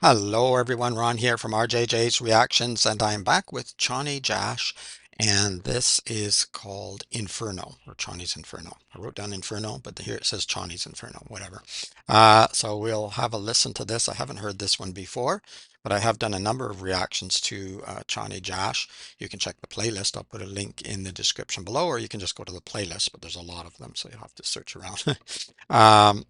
Hello everyone, Ron here from RJJ's Reactions, and I'm back with Chonny Jash, and this is called Inferno, or Chonny's Inferno. I wrote down Inferno, but here it says Chonny's Inferno, whatever. So we'll have a listen to this. I haven't heard this one before, but I have done a number of reactions to Chonny Jash. You can check the playlist. I'll put a link in the description below, or you can just go to the playlist, but there's a lot of them, so you'll have to search around.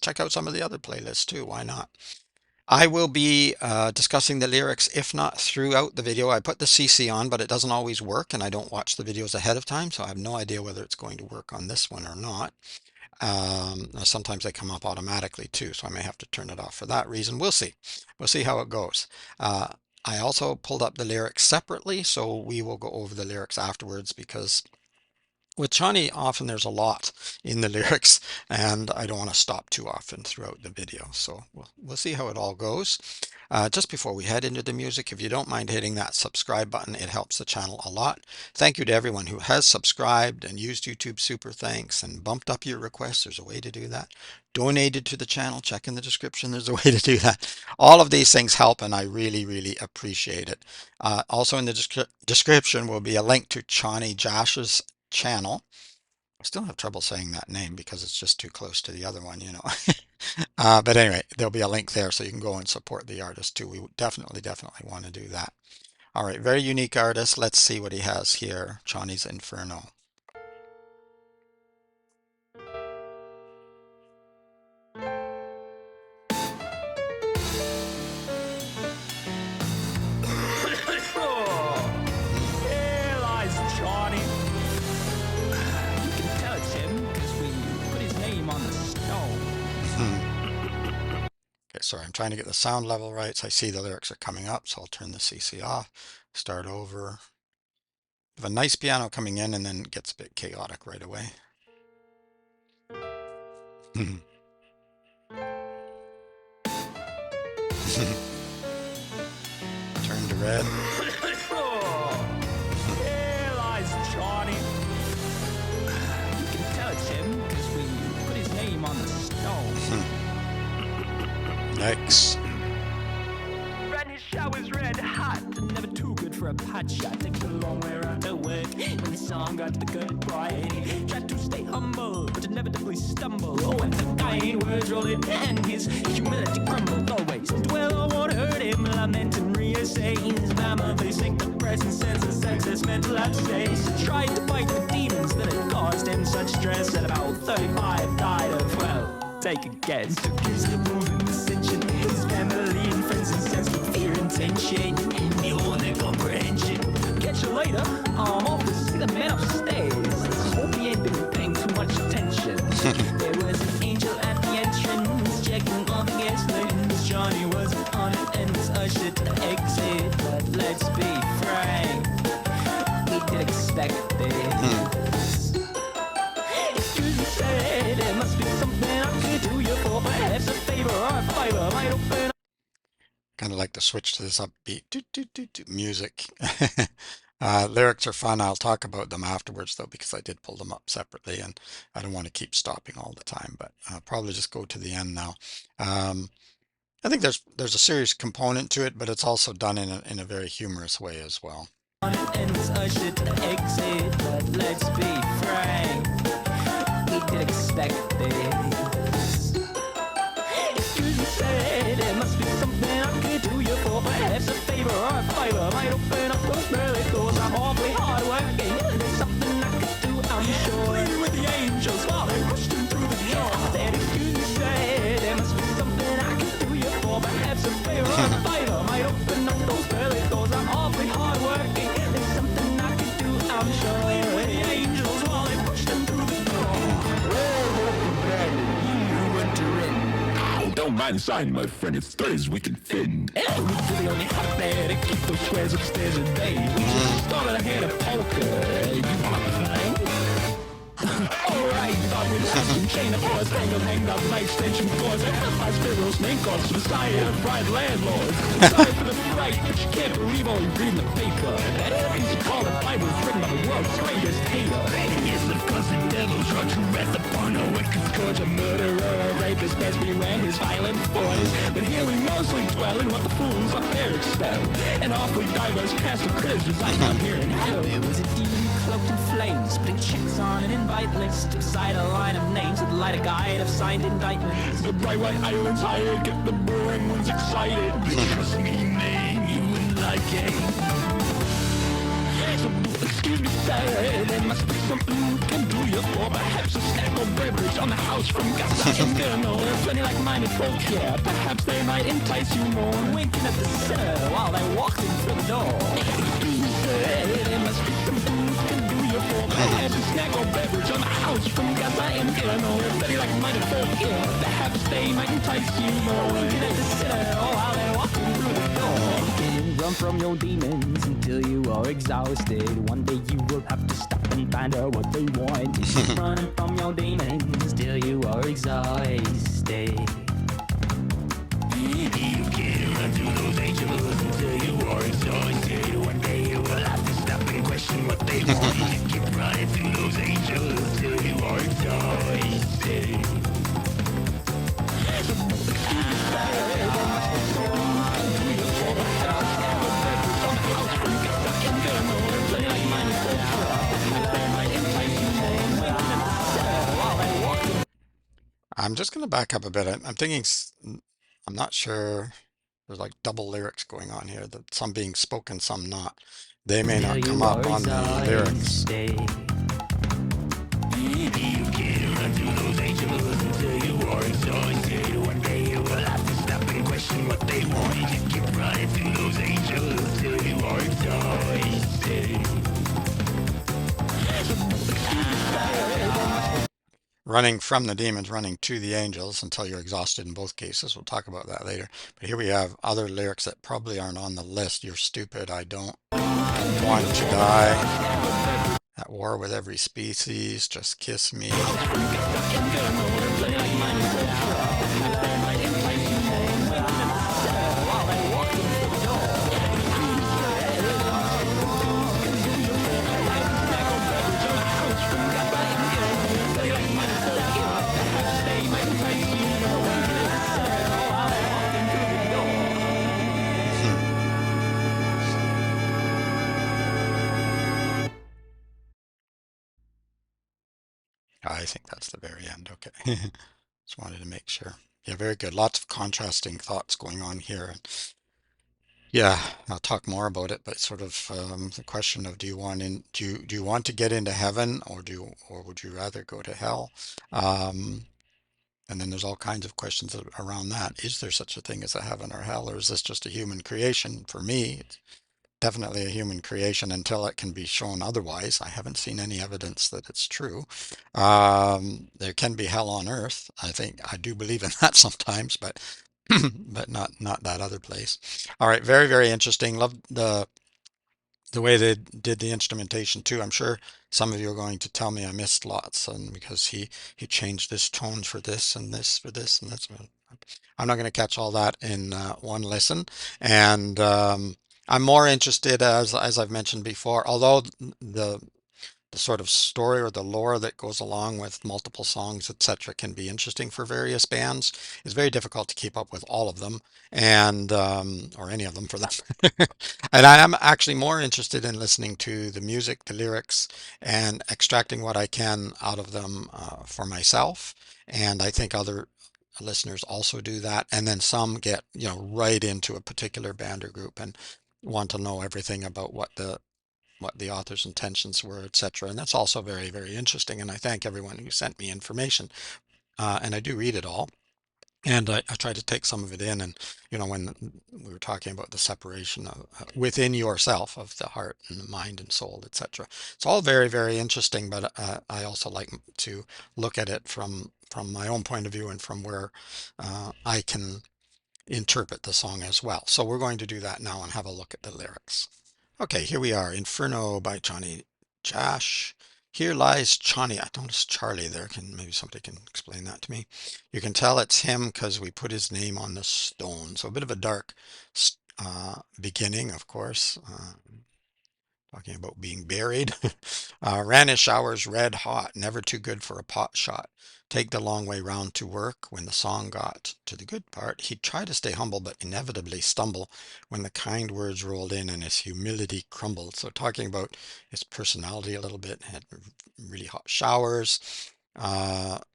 Check out some of the other playlists too, why not? I will be discussing the lyrics, if not throughout the video. I put the CC on, but it doesn't always work, and I don't watch the videos ahead of time, so I have no idea whether it's going to work on this one or not. Sometimes they come up automatically too, so I may have to turn it off for that reason. We'll see. We'll see how it goes. I also pulled up the lyrics separately, so we will go over the lyrics afterwards because with Chonny, often there's a lot in the lyrics, and I don't want to stop too often throughout the video. So we'll see how it all goes. Just before we head into the music, if you don't mind hitting that subscribe button, it helps the channel a lot. Thank you to everyone who has subscribed and used YouTube Super Thanks and bumped up your requests. There's a way to do that. Donated to the channel, check in the description. There's a way to do that. All of these things help, and I really, really appreciate it. Also in the description will be a link to Chonny Jash's channel. I still have trouble saying that name because it's just too close to the other one, you know. But anyway, there'll be a link there so you can go and support the artist too. We definitely want to do that. All right, very unique artist. Let's see what he has here. Chonny's Inferno. Here lies Chonny. You can tell it's him because we put his name on the stone. Okay, sorry, I'm trying to get the sound level right. So I see the lyrics are coming up, so I'll turn the CC off, start over. We have a nice piano coming in and then it gets a bit chaotic right away. Turn to red. Here lies Chonny. You can tell it's him because we put his name on the stone. Yikes. Ran his showers red hot, never too good for a pot shot. Takes a long way around to work when the song got the good pride. Tried to stay humble, but inevitably stumble. Oh, and the kind words roll in, and his humility crumbled always. Well, I won't hurt him, lament and reassay his mama. They sink the present sense of excess mental abscess. Tried to fight the demons that had caused him such stress. At about 35 died of, well, take a guess. Took his liberals in ascension, his family and friends incensed with fear and tension. Beyond their comprehension. Catch you later, I'm off to see the man upstairs. Hope he ain't been paying too much attention. There was an angel at the entrance, checking all the guest lists. Johnny wasn't on it and was ushered to the exit. But let's be frank, we did expect this. Excuse me, said there must be something I could do you for. Perhaps a favor or a fiber might open up. Kind of like to switch to this upbeat music. Lyrics are fun. I'll talk about them afterwards though, because I did pull them up separately and I don't want to keep stopping all the time, but I'll probably just go to the end now. I think there's a serious component to it, but it's also done in a very humorous way as well. And was ushered to the exit, but let's be frank, we did expect this. Excuse me, said there must be something I could do you for. Perhaps a favor or a fiber might open up those pearly doors. I'm awfully hard working, there's something I could do, I'm sure. Playing with the angels while they pushed him through the door. Said, excuse me, said there must be something I could do you for. Perhaps a favor or a fiber might open up those pearly doors. I'm awfully hard working, there's something I could do, I'm sure. Playing with the angels while they pushed him through the door. Don't mind sign, my friend, it's Thursdays we can fin. We really only have there to keep those squares upstairs a day. We just started a hand of poker. You wanna play? Alright, thought we'd have some chain of force, hanged up night extension cords, and my spirals main course to the side of pride landlords. Sorry for the right, but you can't believe all you read in the paper. That everything you call the Bible is written by the world's greatest hater. And yes, of course the devil's run to wrath upon a wicked scourge, a murderer, a rapist, best beware his violent voice. But here we mostly dwell in what the fools up there expel. And awfully diverse cast of critters reside down here in hell. It was a demon cloaked in flames, putting chicks on an invite list beside a line of names with light a guide of signed indictments. The bright white islands hired, get the boring ones excited. Trust me, man, you wouldn't like it. So, excuse me, sir, there must be some food can do you for perhaps a snack or beverage on the house from Gaza Inferno. Plenty like-minded folk here, perhaps they might entice you more. Winking at the sir while they walked in through the door. Excuse me, sir, there must be some food can do you for perhaps a snack or beverage on the house from Gaza Inferno. Plenty like-minded folk here, perhaps they might entice you more. Winking at the sir while they walked in through the door. Run from your demons until you are exhausted. One day you will have to stop and find out what they want. Running from your demons till you are exhausted. You can't run to those angels until you are exhausted. One day you will have to stop and question what they want. You keep running through those angels till you are exhausted. I'm just going to back up a bit. I'm thinking, I'm not sure. There's like double lyrics going on here, that some being spoken, some not. They may not come up on the lyrics. You can't run to those angels until you are exhausted. One day you will have to stop and question what they want. You just keep running through those angels till you are exhausted. Running from the demons, running to the angels until you're exhausted in both cases. We'll talk about that later. But here we have other lyrics that probably aren't on the list. You're stupid, I don't want to die. At war with every species, just kiss me. I think that's the very end. Okay. Just wanted to make sure. Yeah, very good. Lots of contrasting thoughts going on here. Yeah, I'll talk more about it, but sort of the question of do you want to get into heaven, or would you rather go to hell? Um, and then there's all kinds of questions around that. Is there such a thing as a heaven or hell, or is this just a human creation? For me, it's definitely a human creation until it can be shown otherwise. I haven't seen any evidence that it's true. There can be hell on earth. I think I do believe in that sometimes, but but not that other place. All right, very, very interesting. Love the way they did the instrumentation too. I'm sure some of you are going to tell me I missed lots, and because he changed this tone for this and this for this and that's. I'm not going to catch all that in one listen, and I'm more interested, as I've mentioned before, although the sort of story or the lore that goes along with multiple songs, etc., can be interesting for various bands. It's very difficult to keep up with all of them, and or any of them for that. And I am actually more interested in listening to the music, the lyrics, and extracting what I can out of them for myself. And I think other listeners also do that. And then some get, right into a particular band or group and want to know everything about what the author's intentions were, etc. And that's also very, very interesting. And I thank everyone who sent me information. And I do read it all. And I try to take some of it in. And, when we were talking about the separation of within yourself of the heart and the mind and soul, etc. It's all very, very interesting. But I also like to look at it from my own point of view and from where I can interpret the song as well. So we're going to do that now and have a look at the lyrics. Okay, here we are, Inferno by Chonny Jash. Here lies Chonny. I noticed Charlie there. Maybe somebody can explain that to me. You can tell it's him because we put his name on the stone. So a bit of a dark beginning, of course. Talking about being buried. Ran his showers red hot, never too good for a pot shot. Take the long way round to work. When the song got to the good part, he'd try to stay humble, but inevitably stumble when the kind words rolled in and his humility crumbled. So talking about his personality a little bit, had really hot showers.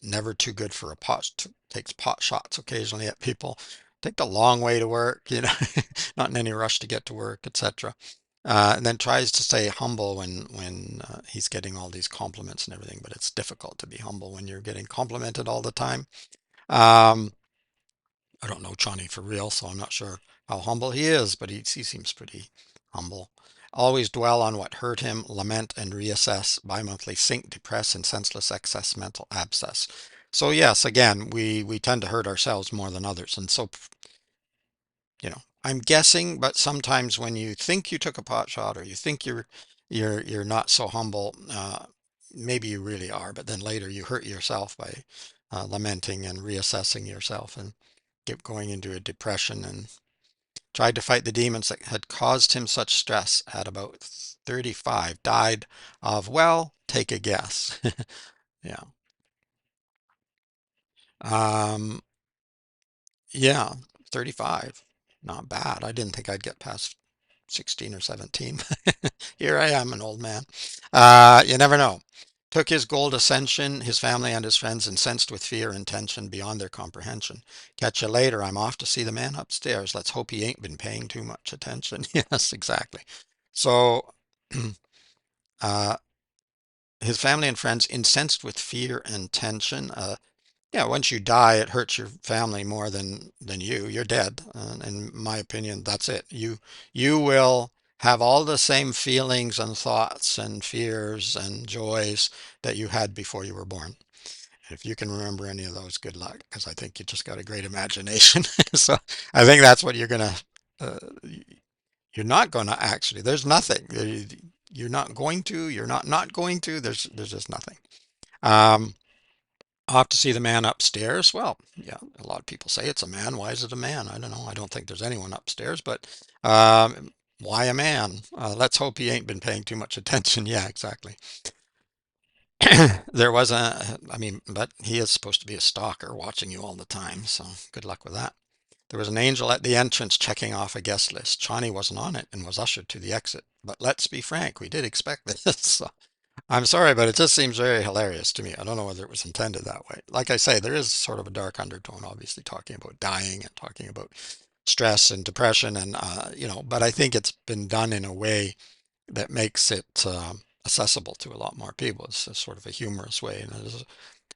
Never too good for a pot. Takes pot shots occasionally at people. Take the long way to work, not in any rush to get to work, etc. And then tries to stay humble when he's getting all these compliments and everything, but it's difficult to be humble when you're getting complimented all the time. Um, I don't know Johnny for real, so I'm not sure how humble he is, but he seems pretty humble. Always dwell on what hurt him, lament and reassess, bi-monthly sink, depress, and senseless excess mental abscess. So yes, again, we tend to hurt ourselves more than others, and so I'm guessing, but sometimes when you think you took a pot shot or you think you're not so humble, maybe you really are, but then later you hurt yourself by lamenting and reassessing yourself and get going into a depression and tried to fight the demons that had caused him such stress at about 35. Died of, well, take a guess. Yeah. Um, yeah, 35. Not bad. I didn't think I'd get past 16 or 17. Here I am, an old man. You never know. Took his gold ascension, his family and his friends incensed with fear and tension beyond their comprehension. Catch you later. I'm off to see the man upstairs. Let's hope he ain't been paying too much attention. Yes, exactly. So, uh, his family and friends incensed with fear and tension. Yeah, once you die, it hurts your family more than you. You're dead. In my opinion, that's it. You will have all the same feelings and thoughts and fears and joys that you had before you were born. If you can remember any of those, good luck, because I think you just got a great imagination. So I think that's what uh, you're not gonna actually. There's nothing. You're not going to. You're not going to. There's just nothing. Um, Off to see the man upstairs. Well, yeah, a lot of people say it's a man. Why is it a man? I don't know. I don't think there's anyone upstairs, but why a man? Let's hope he ain't been paying too much attention. Yeah, exactly. There was I mean, but he is supposed to be a stalker watching you all the time, so good luck with that. There was an angel at the entrance checking off a guest list. Chani wasn't on it and was ushered to the exit. But let's be frank, we did expect this. So I'm sorry, but it just seems very hilarious to me. I don't know whether it was intended that way. Like I say, there is sort of a dark undertone, obviously, talking about dying and talking about stress and depression, and but I think it's been done in a way that makes it accessible to a lot more people. It's a sort of a humorous way, and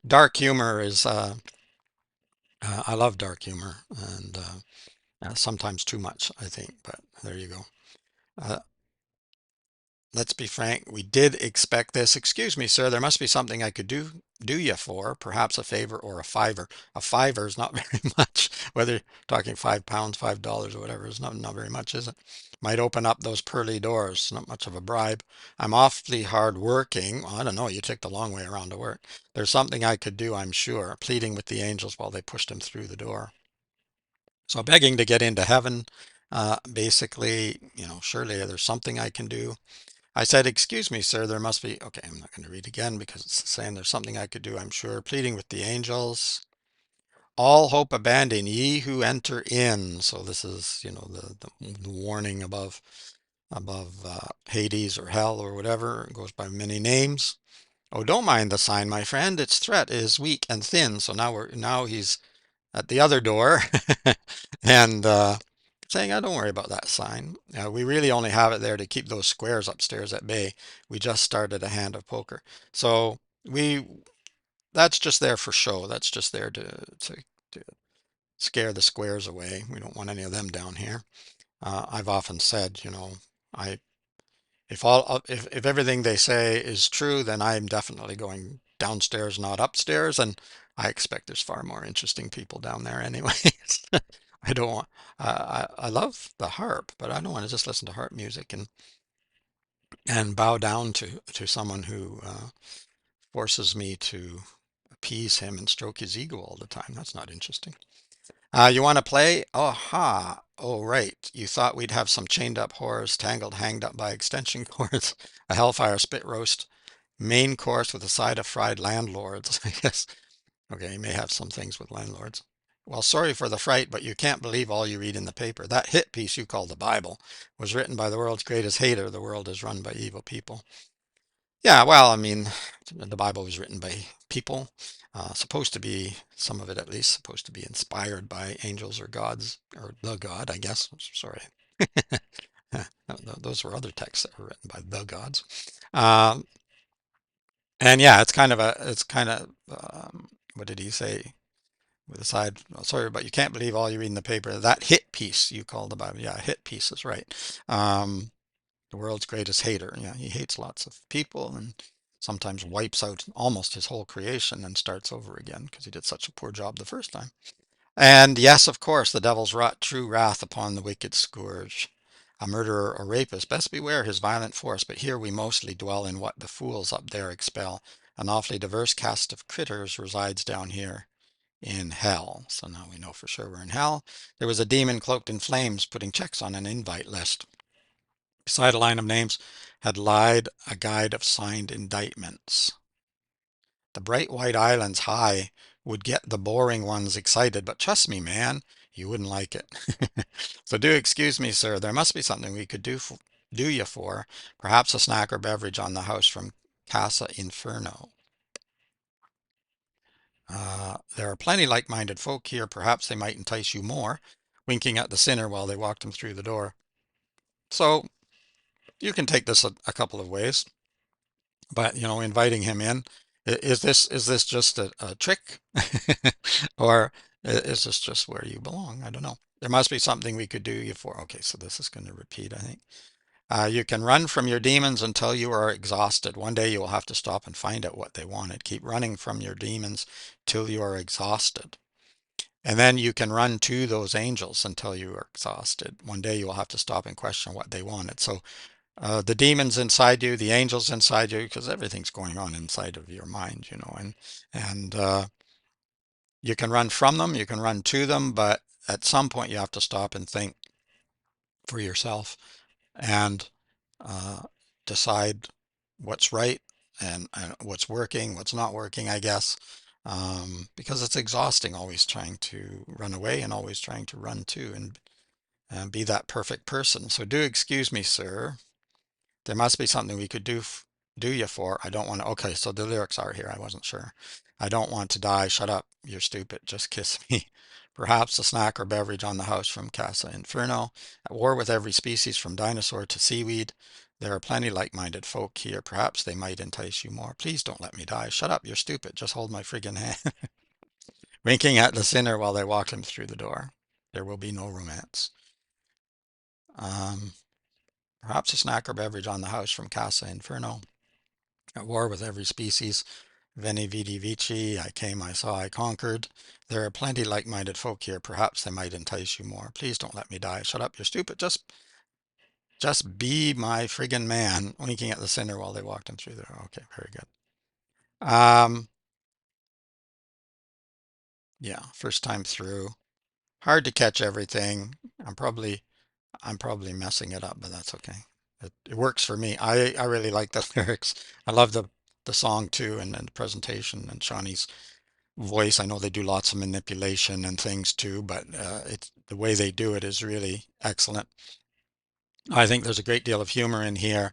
dark humor is. I love dark humor, and sometimes too much, I think. But there you go. Uh, Let's be frank, we did expect this. Excuse me, sir, there must be something I could do you for, perhaps a favor or a fiver. A fiver is not very much, whether you're talking £5, $5 or whatever, is not very much, is it? Might open up those pearly doors, not much of a bribe. I'm awfully hard working. Well, I don't know, you took the long way around to work. There's something I could do, I'm sure, pleading with the angels while they pushed him through the door. So begging to get into heaven, basically, surely there's something I can do. I said, excuse me, sir, there must be, okay, I'm not going to read again because it's saying there's something I could do, I'm sure. Pleading with the angels. All hope abandon, ye who enter in. So this is, the warning above Hades or hell or whatever. It goes by many names. Oh, don't mind the sign, my friend. Its threat is weak and thin. So now he's at the other door and saying, "Oh, don't worry about that sign. We really only have it there to keep those squares upstairs at bay. We just started a hand of poker." So we that's just there for show. That's just there to scare the squares away. We don't want any of them down here. I've often said, I if everything they say is true, then I'm definitely going downstairs, not upstairs, and I expect there's far more interesting people down there anyways. I don't want I love the harp, but I don't want to just listen to harp music and bow down to someone who forces me to appease him and stroke his ego all the time. That's not interesting. You want to play? Oh, ha. Oh, right. You thought we'd have some chained up horrors, tangled, hanged up by extension cords, a hellfire spit roast, main course with a side of fried landlords, I guess. Okay, you may have some things with landlords. Well, sorry for the fright, but you can't believe all you read in the paper. That hit piece you call the Bible was written by the world's greatest hater. The world is run by evil people. Yeah, well, I mean, the Bible was written by people, supposed to be, some of it at least, supposed to be inspired by angels or gods, or the God, I guess. Sorry. Those were other texts that were written by the gods. Um, and yeah, it's kind of, what did he say? With a side, oh, sorry, but you can't believe all you read in the paper. That hit piece you call the Bible. Yeah, hit piece is right. Um, the world's greatest hater. Yeah, he hates lots of people and sometimes wipes out almost his whole creation and starts over again because he did such a poor job the first time. And yes, of course, the devil's wrought true wrath upon the wicked scourge. A murderer or rapist, best beware his violent force, but here we mostly dwell in what the fools up there expel. An awfully diverse cast of critters resides down here in hell. So now we know for sure we're in hell. There was a demon cloaked in flames putting checks on an invite list. Beside a line of names had lied a guide of signed indictments. The bright white islands high would get the boring ones excited, but trust me, man, you wouldn't like it. So do excuse me, sir. There must be something we could do you for. Perhaps a snack or beverage on the house from Casa Inferno. There are plenty like-minded folk here. Perhaps they might entice you more, winking at the sinner while they walked him through the door. So you can take this a couple of ways, but inviting him in, is this just a trick, or is this just where you belong? I don't know. There must be something we could do you for. Okay, so this is going to repeat, I think. You can run from your demons until you are exhausted. One day you will have to stop and find out what they wanted. Keep running from your demons till you are exhausted. And then you can run to those angels until you are exhausted. One day you will have to stop and question what they wanted. So the demons inside you, the angels inside you, because everything's going on inside of your mind, and you can run from them, you can run to them, but at some point you have to stop and think for yourself and uh, decide what's right and what's working, what's not working, I guess. Because it's exhausting always trying to run away and always trying to run to and be that perfect person. So do excuse me, sir. There must be something we could do you for. I don't want to. Okay, so the lyrics are here. I wasn't sure. I don't want to die. Shut up. You're stupid. Just kiss me. Perhaps a snack or beverage on the house from Casa Inferno. At war with every species from dinosaur to seaweed. There are plenty like-minded folk here. Perhaps they might entice you more. Please don't let me die. Shut up. You're stupid. Just hold my friggin' hand. Winking at the sinner while they walked him through the door. There will be no romance. Um, Perhaps a snack or beverage on the house from Casa Inferno. At war with every species. Veni vidi vici. I came, I saw, I conquered. There are plenty like-minded folk here. Perhaps they might entice you more. Please don't let me die. Shut up. You're stupid. Just be my friggin' man. Winking at the sinner while they walked him through the door. Okay, very good. Um, yeah, first time through. Hard to catch everything. I'm probably messing it up, but that's okay. It works for me. I really like the lyrics. I love the song too, and the presentation and Chonny's voice. I know they do lots of manipulation and things too, but it's the way they do it is really excellent. I think there's a great deal of humor in here,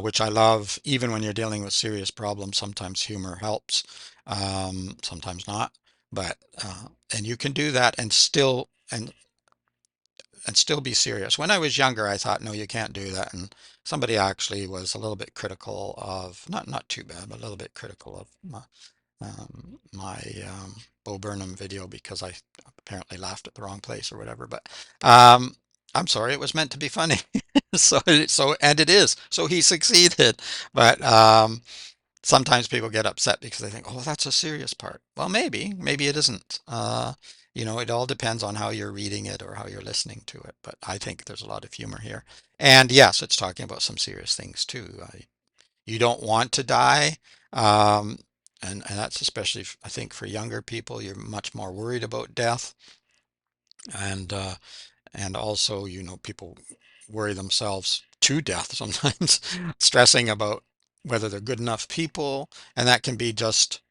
which I love. Even when you're dealing with serious problems, sometimes humor helps, sometimes not. But and you can do that and still be serious. When I was younger, I thought, no, you can't do that. And somebody actually was a little bit critical of, not too bad, but a little bit critical of my Bo Burnham video because I apparently laughed at the wrong place or whatever. But um, I'm sorry, it was meant to be funny. And it is. So he succeeded. But sometimes people get upset because they think, oh, that's a serious part. Well, maybe it isn't. It all depends on how you're reading it or how you're listening to it. But I think there's a lot of humor here. And yes, it's talking about some serious things too. You don't want to die. Um, and that's especially, I think, for younger people, you're much more worried about death. And and also, people worry themselves to death sometimes, stressing about whether they're good enough people, and that can be just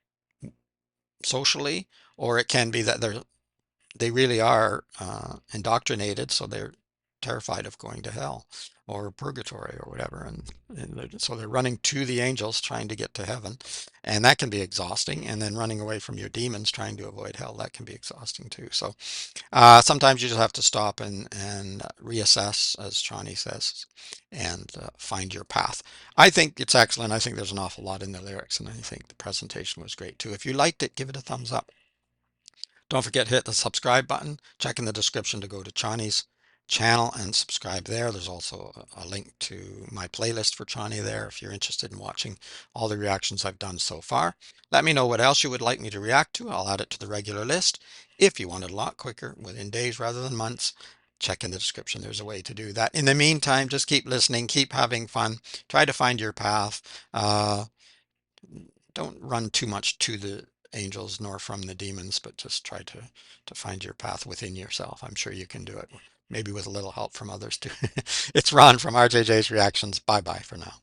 socially, or it can be that they really are indoctrinated, so they're terrified of going to hell or purgatory or whatever, so they're running to the angels trying to get to heaven, and that can be exhausting. And then running away from your demons trying to avoid hell, that can be exhausting too. So sometimes you just have to stop and reassess, as Chani says, and find your path. I think it's excellent. I think there's an awful lot in the lyrics, and I think the presentation was great too. If you liked it, give it a thumbs up. Don't forget to hit the subscribe button. Check in the description to go to Chani's channel and subscribe there. There's also a link to my playlist for Chani there if you're interested in watching all the reactions I've done so far. Let me know what else you would like me to react to. I'll add it to the regular list. If you want it a lot quicker, within days rather than months, check in the description. There's a way to do that. In the meantime, just keep listening, keep having fun, try to find your path. Don't run too much to the angels nor from the demons, but just try to find your path within yourself. I'm sure you can do it, maybe with a little help from others too. It's Ron from RJJ's Reactions. Bye bye for now.